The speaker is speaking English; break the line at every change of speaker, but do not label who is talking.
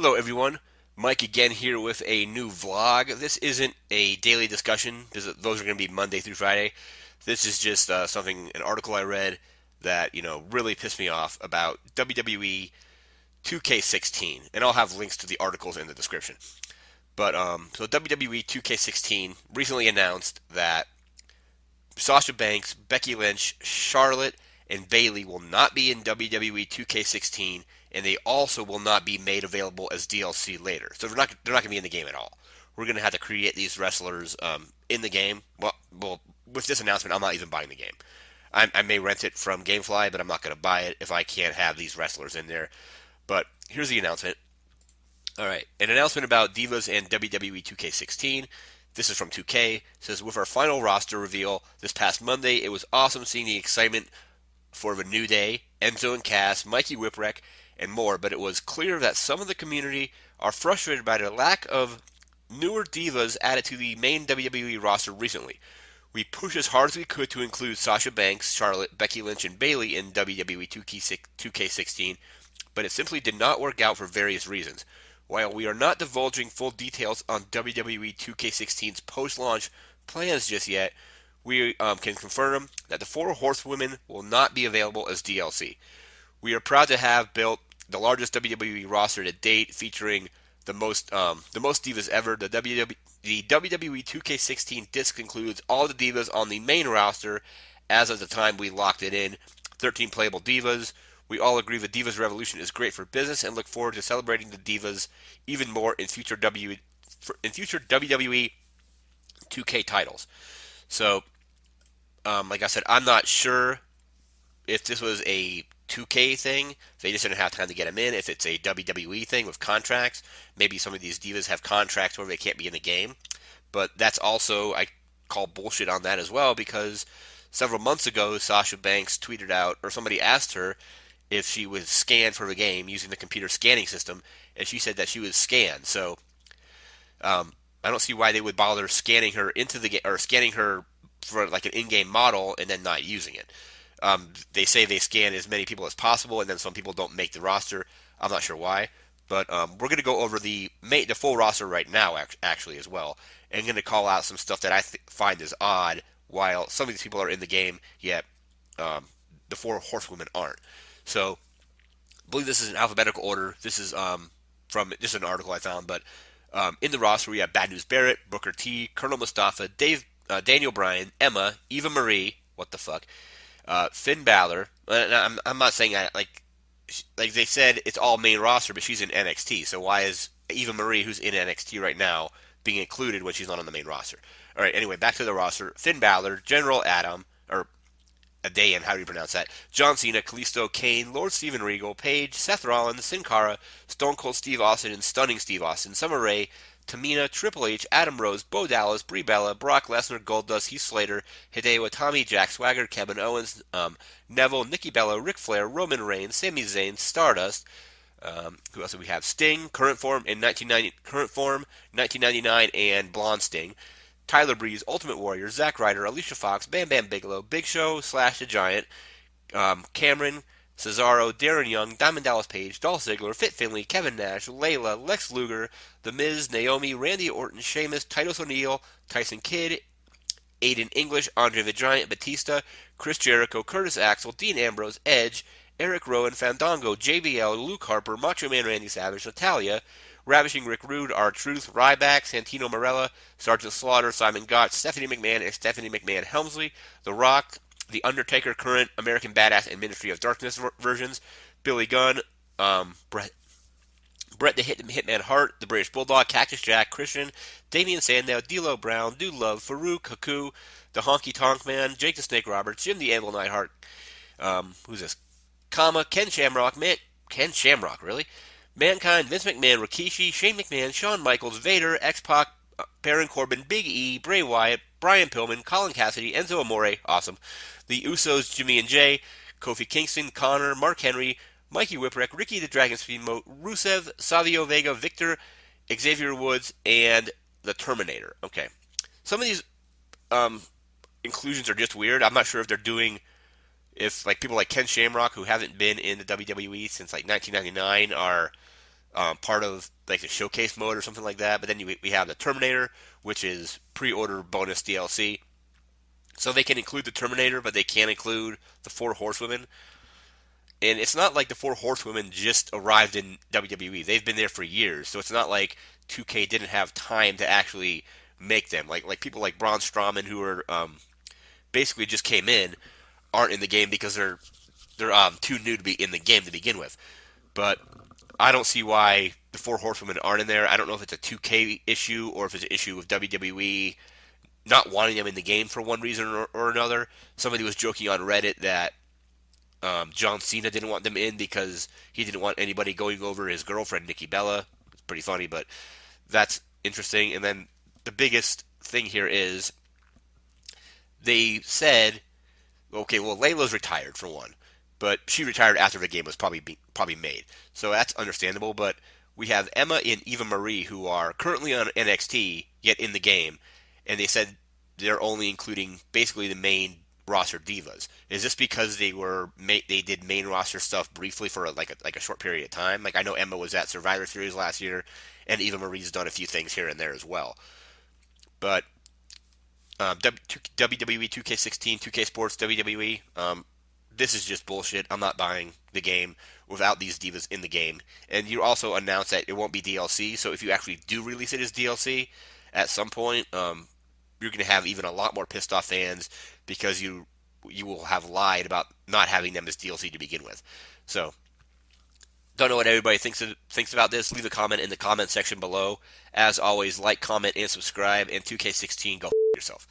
Hello, everyone. Mike again here with a new vlog. This isn't a daily discussion because those are going to be Monday through Friday. This is just an article I read that really pissed me off about WWE 2K16, and I'll have links to the articles in the description. But so WWE 2K16 recently announced that Sasha Banks, Becky Lynch, Charlotte, and Bayley will not be in WWE 2K16, and they also will not be made available as DLC later. So they're not going to be in the game at all. We're going to have to create these wrestlers in the game. Well, with this announcement, I'm not even buying the game. I may rent it from GameFly, but I'm not going to buy it if I can't have these wrestlers in there. But here's the announcement. All right, an announcement about Divas and WWE 2K16. This is from 2K. It says, with our final roster reveal this past Monday, it was awesome seeing the excitement for the New Day, Enzo and Cass, Mikey Whipwreck, and more, but it was clear that some of the community are frustrated by the lack of newer divas added to the main WWE roster recently. We pushed as hard as we could to include Sasha Banks, Charlotte, Becky Lynch, and Bayley in WWE 2K16, but it simply did not work out for various reasons. While we are not divulging full details on WWE 2K16's post-launch plans just yet, we can confirm that the Four Horsewomen will not be available as DLC. We are proud to have built the largest WWE roster to date, featuring the most divas ever. The WWE 2K16 disc includes all the divas on the main roster as of the time we locked it in. 13 playable divas. We all agree the Divas Revolution is great for business and look forward to celebrating the divas even more in future WWE 2K titles. So, like I said, I'm not sure if this was a 2K thing. They just didn't have time to get them in. If it's a WWE thing with contracts, maybe some of these divas have contracts where they can't be in the game. But that's also, I call bullshit on that as well, because several months ago, Sasha Banks tweeted out, or somebody asked her if she was scanned for the game using the computer scanning system, and she said that she was scanned. So I don't see why they would bother scanning her into the game, or scanning her for like an in-game model and then not using it. They say they scan as many people as possible, and then some people don't make the roster. I'm not sure why, but we're going to go over the full roster right now, actually, as well, and going to call out some stuff that I find is odd. While some of these people are in the game, yet the Four Horsewomen aren't. So, I believe this is in alphabetical order. This is from just an article I found, but in the roster we have Bad News Barrett, Booker T, Colonel Mustafa, Daniel Bryan, Emma, Eva Marie, what the fuck, Finn Balor. I'm not saying like they said it's all main roster, but she's in NXT. So why is Eva Marie, who's in NXT right now, being included when she's not on the main roster? All right. Anyway, back to the roster. Finn Balor, General Adam, or Adayan, how do you pronounce that? John Cena, Kalisto, Kane, Lord Steven Regal, Paige, Seth Rollins, Sin Cara, Stone Cold Steve Austin, and Stunning Steve Austin, Summer Rae, Tamina, Triple H, Adam Rose, Bo Dallas, Brie Bella, Brock Lesnar, Goldust, Heath Slater, Hideo Itami, Jack Swagger, Kevin Owens, Neville, Nikki Bella, Ric Flair, Roman Reigns, Sami Zayn, Stardust. Who else do we have? Sting, current form 1999, and Blonde Sting. Tyler Breeze, Ultimate Warrior, Zack Ryder, Alicia Fox, Bam Bam Bigelow, Big Show / The Giant, Cameron, Cesaro, Darren Young, Diamond Dallas Page, Dolph Ziggler, Fit Finlay, Kevin Nash, Layla, Lex Luger, The Miz, Naomi, Randy Orton, Sheamus, Titus O'Neil, Tyson Kidd, Aiden English, Andre the Giant, Batista, Chris Jericho, Curtis Axel, Dean Ambrose, Edge, Eric Rowan, Fandango, JBL, Luke Harper, Macho Man Randy Savage, Natalia, Ravishing Rick Rude, R-Truth, Ryback, Santino Marella, Sergeant Slaughter, Simon Gotch, Stephanie McMahon, and Stephanie McMahon Helmsley, The Rock, The Undertaker, current American Badass and Ministry of Darkness versions, Billy Gunn, Bret the Hitman Hart, The British Bulldog, Cactus Jack, Christian, Damian Sandow, D'Lo Brown, Dude Love, Farouk, Haku, The Honky Tonk Man, Jake the Snake Roberts, Jim the Anvil Neidhart, who's this? Ken Shamrock, Ken Shamrock, really? Mankind, Vince McMahon, Rikishi, Shane McMahon, Shawn Michaels, Vader, X-Pac, Baron Corbin, Big E, Bray Wyatt, Brian Pillman, Colin Cassidy, Enzo Amore, awesome. The Usos, Jimmy and Jay, Kofi Kingston, Connor, Mark Henry, Mikey Whipwreck, Ricky the Dragon Steamboat, Rusev, Savio Vega, Victor, Xavier Woods, and the Terminator. Okay. Some of these inclusions are just weird. I'm not sure if they're doing, if like people like Ken Shamrock, who haven't been in the WWE since like 1999, are part of like the showcase mode or something like that. But then we have the Terminator, which is pre-order bonus DLC. So they can include the Terminator, but they can't include the Four Horsewomen. And it's not like the Four Horsewomen just arrived in WWE. They've been there for years, so it's not like 2K didn't have time to actually make them. Like people like Braun Strowman, who are basically just came in, aren't in the game because they're too new to be in the game to begin with. But I don't see why the Four Horsewomen aren't in there. I don't know if it's a 2K issue or if it's an issue with WWE not wanting them in the game for one reason or another. Somebody was joking on Reddit that John Cena didn't want them in because he didn't want anybody going over his girlfriend, Nikki Bella. It's pretty funny, but that's interesting. And then the biggest thing here is they said, okay, well, Layla's retired for one, but she retired after the game was probably made, so that's understandable. But we have Emma and Eva Marie who are currently on NXT yet in the game, and they said they're only including basically the main roster divas. Is this because they did main roster stuff briefly for like a short period of time? Like I know Emma was at Survivor Series last year, and Eva Marie's done a few things here and there as well. But WWE 2K16, 2K Sports, WWE. This is just bullshit. I'm not buying the game without these divas in the game. And you also announced that it won't be DLC. So if you actually do release it as DLC at some point, you're going to have even a lot more pissed off fans because you will have lied about not having them as DLC to begin with. So don't know what everybody thinks about this. Leave a comment in the comment section below. As always, like, comment, and subscribe. And 2K16, go f yourself.